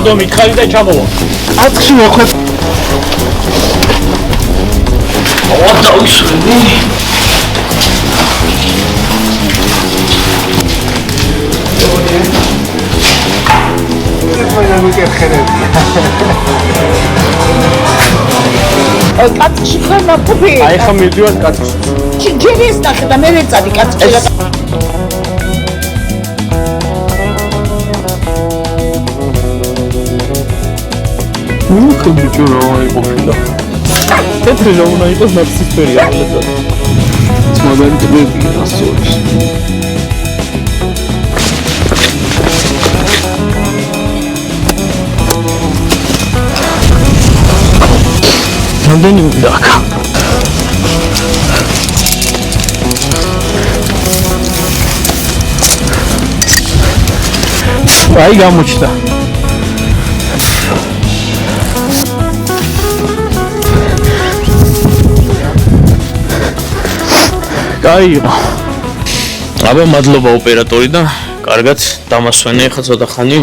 სადო მითხარი და ჩამოვა. ათხში მოხვე. ავა დაუსვენი. კაცში ხარ ნაფუფი. აი ხა მივდივარ კაცში. ჯერი ეს ნახე და მე ვეწადი კაცში. ნუ ხებიჭო რა იყოფილა. თეთრი რა უნდა იყოს ნაცისტერი აღლედა. მაგარი ტბები ასწორებს. რამდენი მოვიდა აქ? აი გამოჩნდა. გაიგო. აბა მადლობა ოპერატორი და კარგად დამასვენე ხა ცოტა ხანი.